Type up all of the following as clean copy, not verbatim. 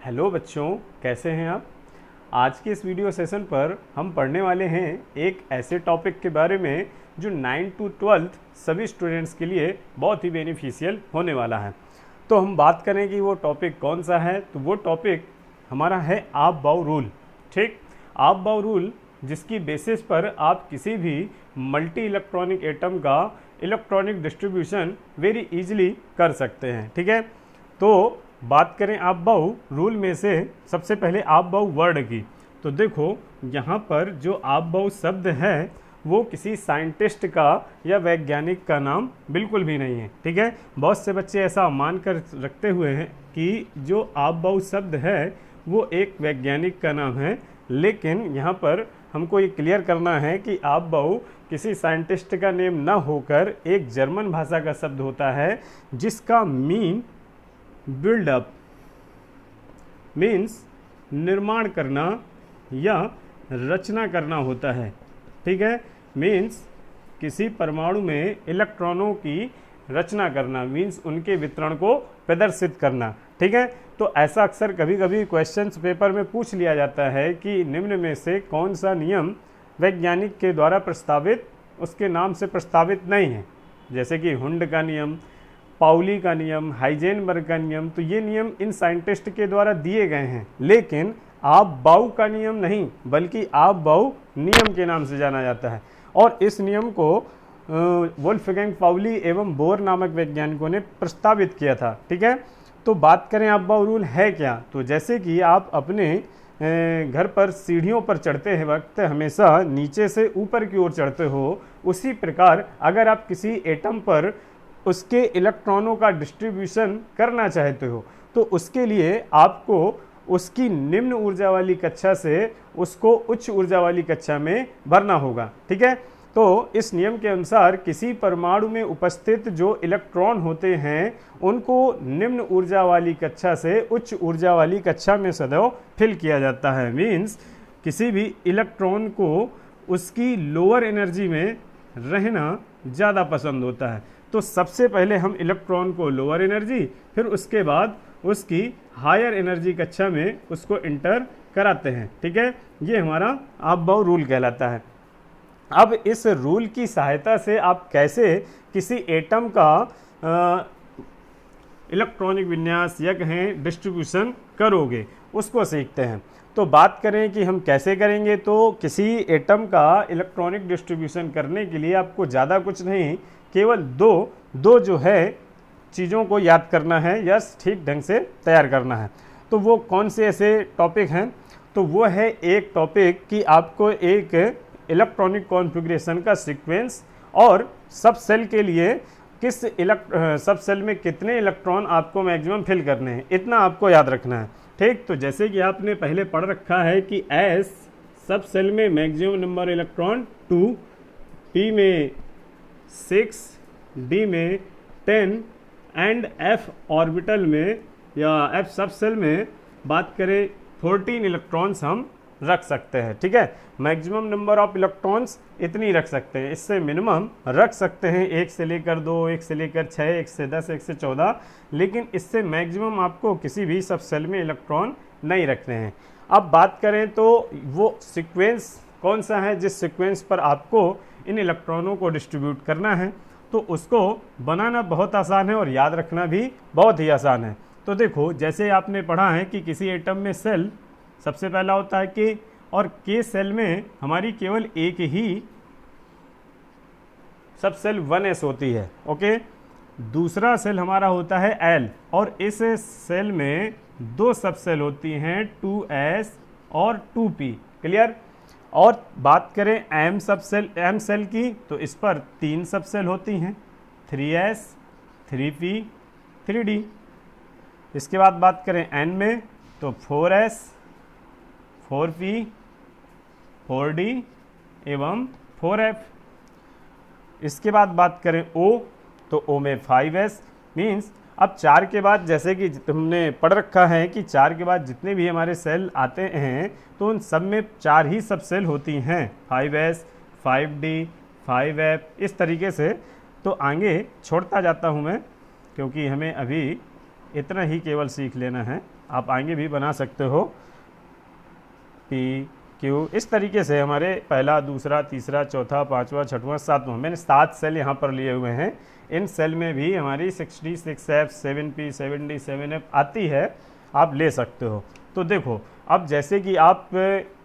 Hello बच्चों, कैसे हैं आप। आज के इस वीडियो सेशन पर हम पढ़ने वाले हैं एक ऐसे टॉपिक के बारे में जो 9 to 12 सभी स्टूडेंट्स के लिए बहुत ही बेनिफिशियल होने वाला है। तो हम बात करें कि वो टॉपिक कौन सा है, तो वो टॉपिक हमारा है आप बाउ रूल। ठीक, आप बाउ रूल जिसकी बेसिस पर आप किसी भी मल्टी इलेक्ट्रॉनिक एटम का इलेक्ट्रॉनिक डिस्ट्रीब्यूशन वेरी इजीली कर सकते हैं। ठीक है, तो बात करें आप बाउ रूल में से सबसे पहले आप बाउ वर्ड की, तो देखो यहाँ पर जो आप बाउ शब्द है वो किसी साइंटिस्ट का या वैज्ञानिक का नाम बिल्कुल भी नहीं है। ठीक है, बहुत से बच्चे ऐसा मान कर रखते हुए हैं कि जो आप बाउ शब्द है वो एक वैज्ञानिक का नाम है, लेकिन यहाँ पर हमको ये क्लियर करना है कि आप बाउ किसी साइंटिस्ट का नेम ना होकर एक जर्मन भाषा का शब्द होता है जिसका मीन बिल्डअप मीन्स निर्माण करना या रचना करना होता है। ठीक है, मीन्स किसी परमाणु में इलेक्ट्रॉनों की रचना करना, मीन्स उनके वितरण को प्रदर्शित करना। ठीक है, तो ऐसा अक्सर कभी कभी क्वेश्चंस पेपर में पूछ लिया जाता है कि निम्न में से कौन सा नियम वैज्ञानिक के द्वारा प्रस्तावित उसके नाम से प्रस्तावित नहीं है, जैसे कि हुंड का नियम, पाउली का नियम, हाइजेनबर्ग का नियम। तो ये नियम इन साइंटिस्ट के द्वारा दिए गए हैं, लेकिन आप बाउ का नियम नहीं बल्कि आप बाउ नियम के नाम से जाना जाता है। और इस नियम को वोल्फगैंग पाउली एवं बोर नामक वैज्ञानिकों ने प्रस्तावित किया था। ठीक है, तो बात करें आप बाउ रूल है क्या, तो जैसे कि आप अपने घर पर सीढ़ियों पर चढ़ते हैं वक्त हमेशा नीचे से ऊपर की ओर चढ़ते हो, उसी प्रकार अगर आप किसी एटम पर उसके इलेक्ट्रॉनों का डिस्ट्रीब्यूशन करना चाहते हो तो उसके लिए आपको उसकी निम्न ऊर्जा वाली कक्षा से उसको उच्च ऊर्जा वाली कक्षा में भरना होगा। ठीक है, तो इस नियम के अनुसार किसी परमाणु में उपस्थित जो इलेक्ट्रॉन होते हैं उनको निम्न ऊर्जा वाली कक्षा से उच्च ऊर्जा वाली कक्षा में सदैव फिल किया जाता है। मीन्स किसी भी इलेक्ट्रॉन को उसकी लोअर एनर्जी में रहना ज़्यादा पसंद होता है, तो सबसे पहले हम इलेक्ट्रॉन को लोअर एनर्जी, फिर उसके बाद उसकी हायर एनर्जी कक्षा में उसको इंटर कराते हैं। ठीक है, ये हमारा आप बाउ रूल कहलाता है। अब इस रूल की सहायता से आप कैसे किसी एटम का इलेक्ट्रॉनिक विन्यास या कहें डिस्ट्रीब्यूशन करोगे उसको सीखते हैं। तो बात करें कि हम कैसे करेंगे, तो किसी एटम का इलेक्ट्रॉनिक डिस्ट्रीब्यूशन करने के लिए आपको ज़्यादा कुछ नहीं, केवल दो जो है चीज़ों को याद करना है या ठीक ढंग से तैयार करना है। तो वो कौन से ऐसे टॉपिक हैं, तो वो है एक टॉपिक कि आपको एक इलेक्ट्रॉनिक कॉन्फ़िगरेशन का सीक्वेंस और सब सेल के लिए किस सब सेल में कितने इलेक्ट्रॉन आपको मैक्सिमम फिल करने हैं, इतना आपको याद रखना है। ठीक, तो जैसे कि आपने पहले पढ़ रखा है कि एस सब सेल में मैक्सिमम नंबर इलेक्ट्रॉन 2, पी में 6, डी में 10 एंड एफ ऑर्बिटल में या एफ सब सेल में बात करें 14 इलेक्ट्रॉन्स हम रख सकते हैं। ठीक है, मैक्सिमम नंबर ऑफ इलेक्ट्रॉन्स इतनी रख सकते हैं, इससे मिनिमम रख सकते हैं 1 से लेकर 2, 1 से लेकर 6, 1 से 10, 1 से 14, लेकिन इससे मैक्सिमम आपको किसी भी सब सेल में इलेक्ट्रॉन नहीं रखने हैं। अब बात करें तो वो सीक्वेंस कौन सा है जिस सीक्वेंस पर आपको इन इलेक्ट्रॉनों को डिस्ट्रीब्यूट करना है, तो उसको बनाना बहुत आसान है और याद रखना भी बहुत ही आसान है। तो देखो, जैसे आपने पढ़ा है कि किसी एटम में सेल सबसे पहला होता है के, और के सेल में हमारी केवल एक ही सब सेल 1s होती है। ओके, दूसरा सेल हमारा होता है एल, और इस सेल में 2 सब सेल होती हैं 2s और 2p। क्लियर। और बात करें एम सेल की, तो इस पर 3 सब सेल होती हैं 3s, 3p, 3d। इसके बाद बात करें एन में, तो 4s, 4p, 4d एवं 4f। इसके बाद बात करें O, तो O में 5s। मीन्स अब 4 के बाद, जैसे कि हमने पढ़ रखा है कि 4 के बाद जितने भी हमारे सेल आते हैं तो उन सब में 4 ही सब सेल होती हैं, 5s, 5d, 5f, इस तरीके से। तो आगे छोड़ता जाता हूँ मैं, क्योंकि हमें अभी इतना ही केवल सीख लेना है। आप आगे भी बना सकते हो, पी क्यू। इस तरीके से हमारे पहला, दूसरा, तीसरा, चौथा, पाँचवा, छठवां, सातवां, मैंने 7 सेल यहाँ पर लिए हुए हैं। इन सेल में भी हमारी 66F, 7P, 7D, 7F आती है, आप ले सकते हो। तो देखो, अब जैसे कि आप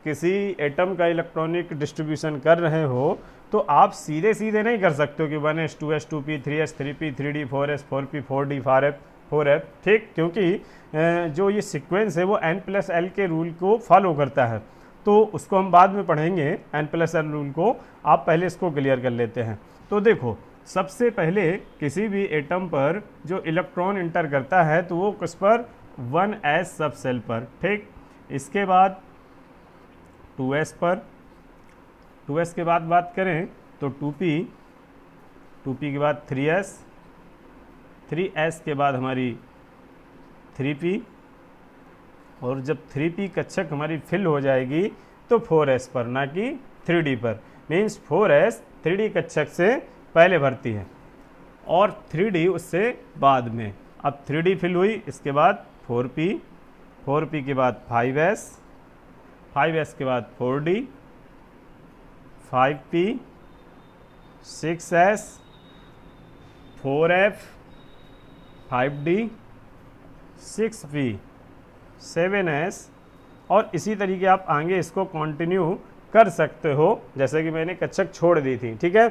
किसी एटम का इलेक्ट्रॉनिक डिस्ट्रीब्यूशन कर रहे हो तो आप सीधे सीधे नहीं कर सकते हो कि 1s, 2s, 2p, 3s, 3p, 3d, 4s, 4p, 4d, 4f, ठीक, क्योंकि जो ये सीक्वेंस है वो n+l के रूल को फॉलो करता है। तो उसको हम बाद में पढ़ेंगे, n+l रूल को। आप पहले इसको क्लियर कर लेते हैं। तो देखो, सबसे पहले किसी भी एटम पर जो इलेक्ट्रॉन इंटर करता है तो वो किस पर, 1s सब सेल पर, ठीक। इसके बाद 2s पर, 2s के बाद बात करें तो 2p, 2p के बाद 3s, 3s के बाद हमारी 3p, और जब 3p कक्षक हमारी फिल हो जाएगी तो 4s पर, ना कि 3d पर। मीन्स 4s 3d कक्षक से पहले भरती है और 3d उससे बाद में। अब 3d फिल हुई, इसके बाद 4p, 4p के बाद 5s, 5s के बाद 4d, 5p, 6s, 4f, 5d, 6p, 7s, और इसी तरीके आप आगे इसको कंटिन्यू कर सकते हो, जैसे कि मैंने कक्षक छोड़ दी थी, ठीक है।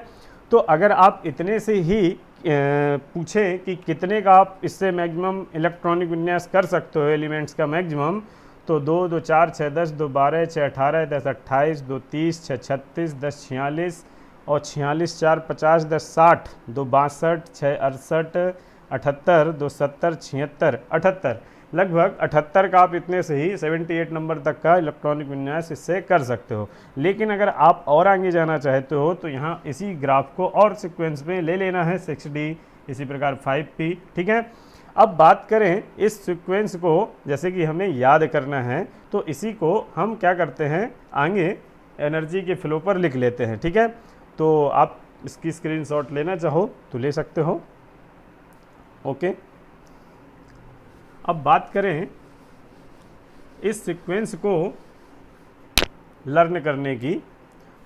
तो अगर आप इतने से ही पूछें कि कितने का आप इससे मैक्सिमम इलेक्ट्रॉनिक विन्यास कर सकते हो, एलिमेंट्स का मैक्सिमम, तो 2, 2, 4, 6, 10, 2, 12, 6, 18, 10, 28, 2, 30, 6, 36, 10, 46, और 46, 4, 50, 10, 60, 2, 62, 6, 68, 78, 2, 70, 76, 78, लगभग 78 का आप इतने से ही 78 नंबर तक का इलेक्ट्रॉनिक विन्यास इससे कर सकते हो। लेकिन अगर आप और आगे जाना चाहते हो तो यहाँ इसी ग्राफ को और सीक्वेंस में ले लेना है, 6D, इसी प्रकार 5P, ठीक है। अब बात करें इस सीक्वेंस को, जैसे कि हमें याद करना है तो इसी को हम क्या करते हैं, आगे एनर्जी के फ्लो पर लिख लेते हैं, ठीक है। तो आप इसकी स्क्रीनशॉट लेना चाहो तो ले सकते हो, ओके। अब बात करें इस सीक्वेंस को लर्न करने की,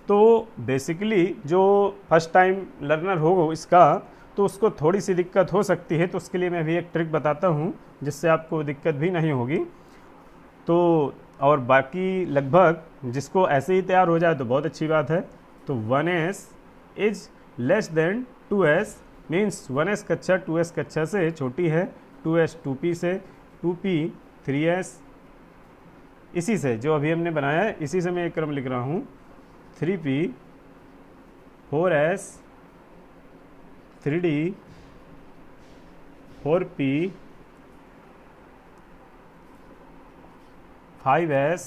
तो बेसिकली जो फर्स्ट टाइम लर्नर हो इसका, तो उसको थोड़ी सी दिक्कत हो सकती है। तो उसके लिए मैं भी एक ट्रिक बताता हूँ जिससे आपको दिक्कत भी नहीं होगी। तो और बाकी लगभग जिसको ऐसे ही तैयार हो जाए तो बहुत अच्छी बात है। तो 1s is less than 2s, means 1s कक्षा 2s कक्षा से छोटी है, 2s 2p से, 2p 3s, इसी से जो अभी हमने बनाया है इसी से मैं एक क्रम लिख रहा हूँ, 3p 4s 3d 4p 5s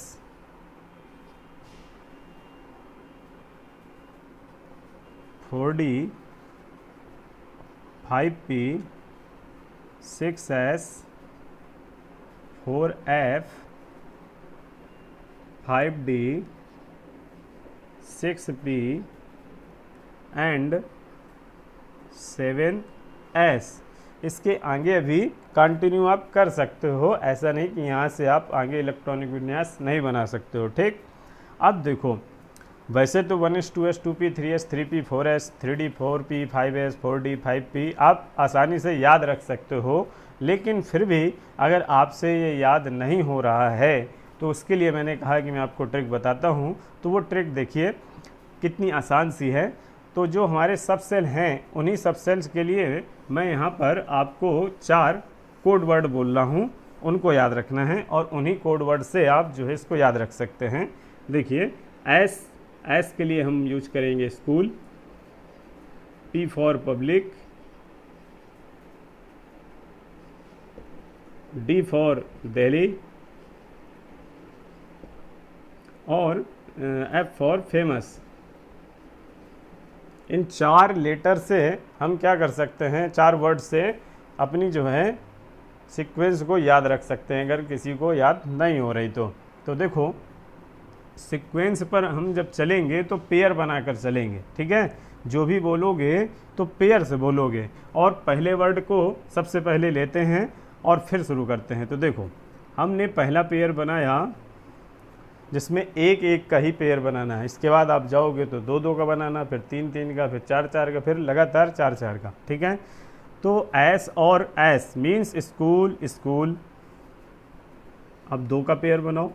4d 5p 6s 4f 5d 6p and 7s। इसके आगे भी कंटिन्यू आप कर सकते हो, ऐसा नहीं कि यहाँ से आप आगे इलेक्ट्रॉनिक विन्यास नहीं बना सकते हो, ठीक। अब देखो, वैसे तो 1s 2s 2p 3s 3p 4s 3d 4p 5s 4d 5p आप आसानी से याद रख सकते हो। लेकिन फिर भी अगर आपसे ये याद नहीं हो रहा है तो उसके लिए मैंने कहा कि मैं आपको ट्रिक बताता हूँ। तो वो ट्रिक देखिए कितनी आसान सी है। तो जो हमारे सब सेल हैं उन्हीं सब सेल्स के लिए मैं यहाँ पर आपको 4 कोड वर्ड बोल रहा हूँ, उनको याद रखना है और उन्हीं कोड वर्ड से आप जो है इसको याद रख सकते हैं। देखिए, एस के लिए हम यूज करेंगे school, P for public, D for Delhi और F फॉर फेमस। इन 4 लेटर से हम क्या कर सकते हैं, 4 वर्ड से अपनी जो है सीक्वेंस को याद रख सकते हैं अगर किसी को याद नहीं हो रही तो देखो, सीक्वेंस पर हम जब चलेंगे तो पेयर बनाकर चलेंगे, ठीक है। जो भी बोलोगे तो पेयर से बोलोगे और पहले वर्ड को सबसे पहले लेते हैं और फिर शुरू करते हैं। तो देखो, हमने पहला पेयर बनाया जिसमें एक एक का ही पेयर बनाना है। इसके बाद आप जाओगे तो दो दो का बनाना, फिर तीन तीन का, फिर चार चार का, फिर लगातार चार चार का। ठीक है, तो एस और एस मीन्स स्कूल स्कूल। अब दो का पेयर बनाओ,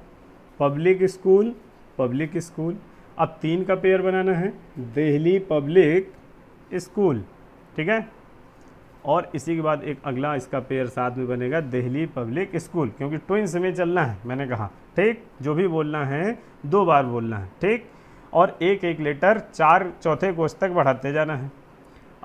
पब्लिक स्कूल पब्लिक स्कूल। अब तीन का पेयर बनाना है, दिल्ली पब्लिक स्कूल। ठीक है, और इसी के बाद एक अगला इसका पेयर साथ में बनेगा, दिल्ली पब्लिक स्कूल, क्योंकि ट्विंस में चलना है मैंने कहा। ठीक, जो भी बोलना है दो बार बोलना है। ठीक, और एक एक लेटर चार चौथे कोष तक बढ़ाते जाना है।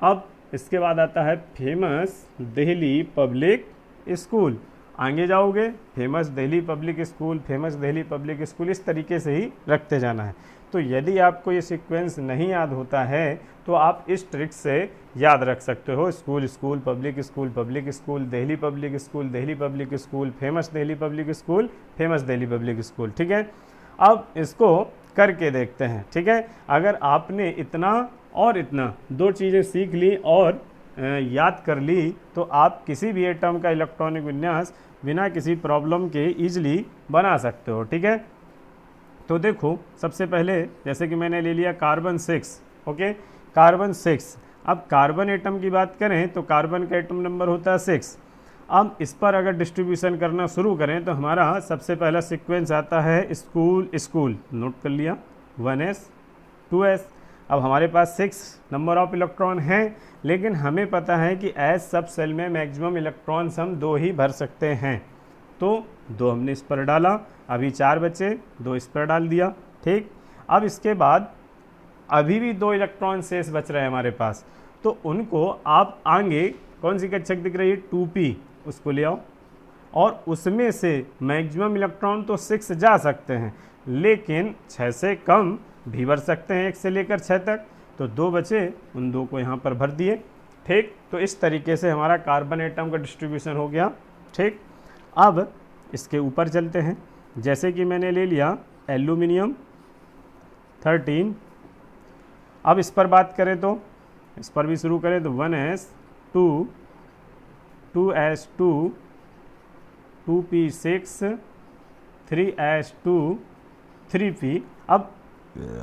अब इसके बाद आता है फेमस दिल्ली पब्लिक स्कूल। आगे जाओगे famous Delhi public school, famous Delhi public school, इस तरीके से ही रखते जाना है। तो यदि आपको ये सीक्वेंस नहीं याद होता है तो आप इस ट्रिक से याद रख सकते हो, school school public school public school, Delhi public school Delhi public school, famous Delhi public school famous Delhi public school. ठीक है, अब इसको करके देखते हैं। ठीक है, अगर आपने इतना और इतना दो चीज़ें सीख ली और याद कर ली तो आप किसी भी एटम का इलेक्ट्रॉनिक विन्यास बिना किसी प्रॉब्लम के ईजिली बना सकते हो। ठीक है, तो देखो सबसे पहले जैसे कि मैंने ले लिया कार्बन 6। Okay, carbon 6। अब कार्बन एटम की बात करें तो कार्बन का एटम नंबर होता है 6। अब इस पर अगर डिस्ट्रीब्यूशन करना शुरू करें तो हमारा सबसे पहला सीक्वेंस आता है स्कूल स्कूल। नोट कर लिया, 1s 2s। अब हमारे पास 6 नंबर ऑफ इलेक्ट्रॉन हैं, लेकिन हमें पता है कि एस सब सेल में मैक्सिमम इलेक्ट्रॉन्स हम 2 ही भर सकते हैं, तो 2 हमने इस पर डाला। अभी 4 बचे, 2 इस पर डाल दिया। ठीक, अब इसके बाद अभी भी 2 इलेक्ट्रॉन शेष बच रहे हैं हमारे पास, तो उनको आप आगे कौन सी कक्षक दिख रही है 2p, उसको ले आओ, और उसमें से मैक्सिमम इलेक्ट्रॉन तो 6 जा सकते हैं, लेकिन 6 से कम भी भर सकते हैं, 1 से लेकर 6 तक। तो 2 बचे, उन 2 को यहाँ पर भर दिए। ठीक, तो इस तरीके से हमारा कार्बन एटम का डिस्ट्रीब्यूशन हो गया। ठीक, अब इसके ऊपर चलते हैं। जैसे कि मैंने ले लिया एल्यूमिनियम 13। अब इस पर बात करें तो इस पर भी शुरू करें तो 1s 2 2s 2 2p6 3s 2 3p। अब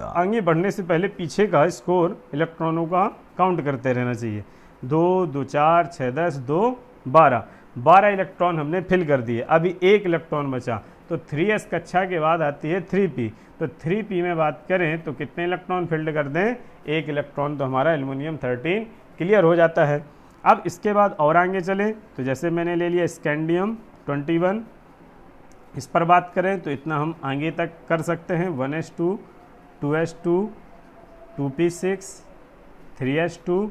आगे बढ़ने से पहले पीछे का स्कोर इलेक्ट्रॉनों का काउंट करते रहना चाहिए। 2 2 4 6 10 2 12 इलेक्ट्रॉन हमने फिल कर दिए। अभी 1 इलेक्ट्रॉन बचा, तो 3s कक्षा के बाद आती है 3p। तो 3p में बात करें तो कितने इलेक्ट्रॉन फिल्ड कर दें, 1 इलेक्ट्रॉन, तो हमारा एल्युमिनियम 13 क्लियर हो जाता है। अब इसके बाद और आगे चले तो जैसे मैंने ले लिया स्कैंडियम 21। इस पर बात करें तो इतना हम आगे तक कर सकते हैं, 1s2 2s2 2p6 3s2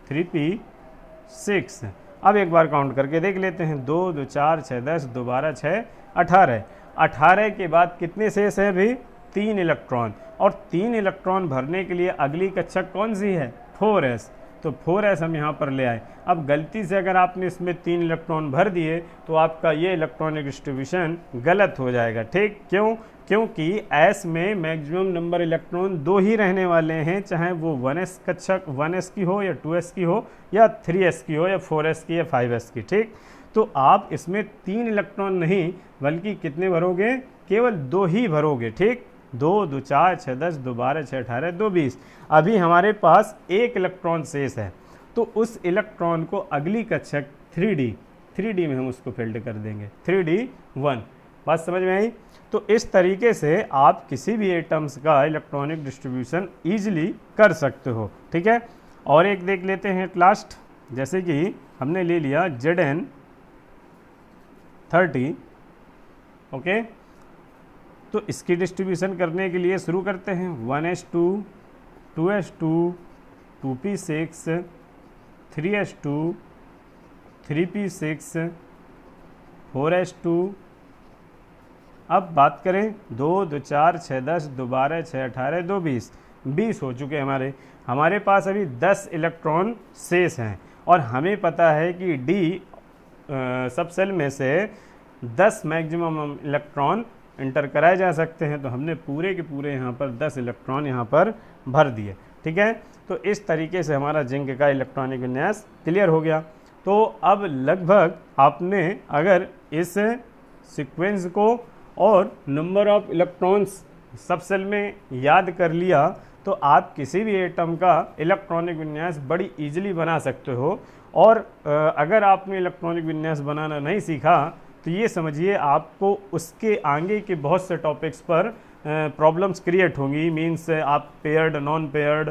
3p6। अब एक बार काउंट करके देख लेते हैं, 2 2 4 6 10 2 12 6 18। 18 के बाद कितने शेष है अभी, 3 इलेक्ट्रॉन, और 3 इलेक्ट्रॉन भरने के लिए अगली कक्षक कौन सी है, 4s। तो 4s हम यहाँ पर ले आए। अब गलती से अगर आपने इसमें 3 इलेक्ट्रॉन भर दिए तो आपका ये इलेक्ट्रॉनिक डिस्ट्रीब्यूशन गलत हो जाएगा। ठीक, क्यों, क्योंकि s में मैक्सिमम नंबर इलेक्ट्रॉन 2 ही रहने वाले हैं, चाहे वो 1s कक्षक 1s की हो या 2s की हो या 3s की हो या 4s की या 5s की। ठीक, तो आप इसमें 3 इलेक्ट्रॉन नहीं बल्कि कितने भरोगे, केवल 2 ही भरोगे। ठीक, 2 2 4 6 10 2 12 6 18 2 20। अभी हमारे पास 1 इलेक्ट्रॉन शेष है, तो उस इलेक्ट्रॉन को अगली कक्षक 3D में हम उसको फिल्ड कर देंगे, 3D1। बात समझ में आई? तो इस तरीके से आप किसी भी एटम्स का इलेक्ट्रॉनिक डिस्ट्रीब्यूशन ईजिली कर सकते हो। ठीक है, और एक देख लेते हैं एट लास्ट। जैसे कि हमने ले लिया Zn30। ओके, तो इसकी डिस्ट्रीब्यूशन करने के लिए शुरू करते हैं, 1s2 2s2 2p6 3s2 3p6 4s2। अब बात करें 2 2 4 6 10 2 12 6 18 2 20 हो चुके हमारे पास अभी 10 इलेक्ट्रॉन शेष हैं, और हमें पता है कि डी सब सेल में से 10 मैक्सिमम इलेक्ट्रॉन इंटर कराए जा सकते हैं। तो हमने पूरे के पूरे यहाँ पर 10 इलेक्ट्रॉन यहाँ पर भर दिए। ठीक है, तो इस तरीके से हमारा जिंक का इलेक्ट्रॉनिक विन्यास क्लियर हो गया। तो अब लगभग आपने अगर इस सीक्वेंस को और नंबर ऑफ इलेक्ट्रॉन्स सब सेल में याद कर लिया तो आप किसी भी एटम का इलेक्ट्रॉनिक विन्यास बड़ी इजीली बना सकते हो। और अगर आपने इलेक्ट्रॉनिक विन्यास बनाना नहीं सीखा तो ये समझिए आपको उसके आगे के बहुत से टॉपिक्स पर प्रॉब्लम्स क्रिएट होंगी। मीन्स आप paired, non paired,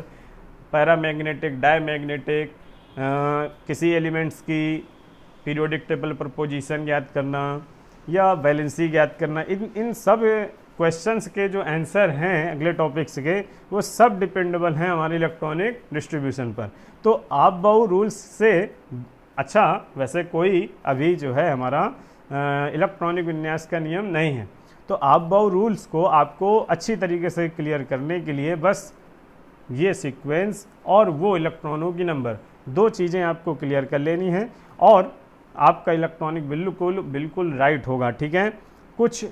paramagnetic, diamagnetic, किसी एलिमेंट्स की पीरियोडिक टेबल पर पोजीशन ज्ञात करना या वैलेंसी ज्ञात करना, इन सब क्वेश्चंस के जो आंसर हैं अगले टॉपिक्स के वो सब डिपेंडेबल हैं हमारे इलेक्ट्रॉनिक डिस्ट्रीब्यूशन पर। तो आप-बाउ रूल्स से अच्छा वैसे कोई अभी जो है हमारा इलेक्ट्रॉनिक विन्यास का नियम नहीं है। तो आप-बाउ रूल्स को आपको अच्छी तरीके से क्लियर करने के लिए बस ये सीक्वेंस और वो इलेक्ट्रॉनों की नंबर, दो चीज़ें आपको क्लियर कर लेनी है और आपका इलेक्ट्रॉनिक बिल्कुल राइट होगा। ठीक है, कुछ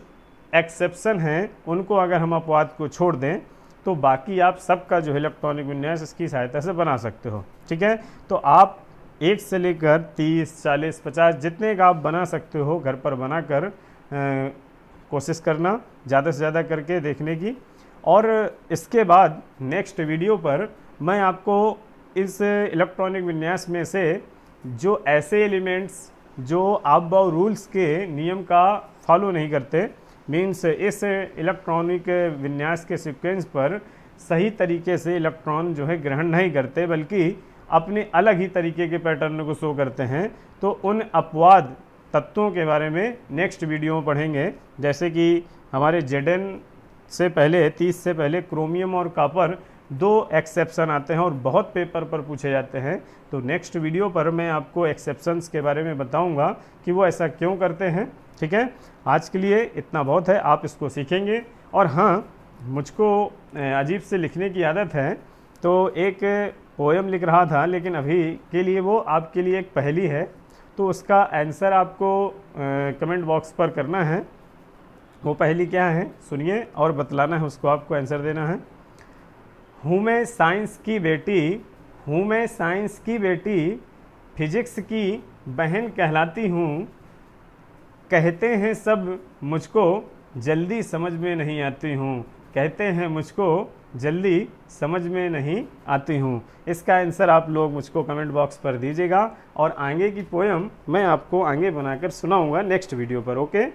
एक्सेप्शन हैं, उनको अगर हम अपवाद को छोड़ दें तो बाकी आप सबका जो है इलेक्ट्रॉनिक विन्यास इसकी सहायता से बना सकते हो। ठीक है, तो आप 1 से लेकर 30, 40, 50 जितने का आप बना सकते हो घर पर बनाकर कोशिश करना ज़्यादा से ज़्यादा करके देखने की। और इसके बाद नेक्स्ट वीडियो पर मैं आपको इस इलेक्ट्रॉनिक विन्यास में से जो ऐसे एलिमेंट्स जो आप-बाउ रूल्स के नियम का फॉलो नहीं करते, मीन्स इस इलेक्ट्रॉनिक विन्यास के सीक्वेंस पर सही तरीके से इलेक्ट्रॉन जो है ग्रहण नहीं करते बल्कि अपने अलग ही तरीके के पैटर्न को शो करते हैं, तो उन अपवाद तत्वों के बारे में नेक्स्ट वीडियो में पढ़ेंगे। जैसे कि हमारे Zn से पहले 30 से पहले क्रोमियम और कॉपर 2 एक्सेप्शन आते हैं और बहुत पेपर पर पूछे जाते हैं। तो नेक्स्ट वीडियो पर मैं आपको एक्सेप्शंस के बारे में बताऊंगा कि वो ऐसा क्यों करते हैं। ठीक है, आज के लिए इतना बहुत है, आप इसको सीखेंगे। और हाँ, मुझको अजीब से लिखने की आदत है, तो एक पोएम लिख रहा था लेकिन अभी के लिए वो आपके लिए एक पहेली है, तो उसका आंसर आपको कमेंट बॉक्स पर करना है। वो पहेली क्या है सुनिए और बतलाना है, उसको आपको आंसर देना है। हूँ मैं साइंस की बेटी, हूँ मैं साइंस की बेटी, फिजिक्स की बहन कहलाती हूँ, कहते हैं सब मुझको जल्दी समझ में नहीं आती हूँ, कहते हैं मुझको जल्दी समझ में नहीं आती हूँ। इसका आंसर आप लोग मुझको कमेंट बॉक्स पर दीजिएगा और आगे की पोएम मैं आपको आगे बनाकर सुनाऊंगा नेक्स्ट वीडियो पर। ओके।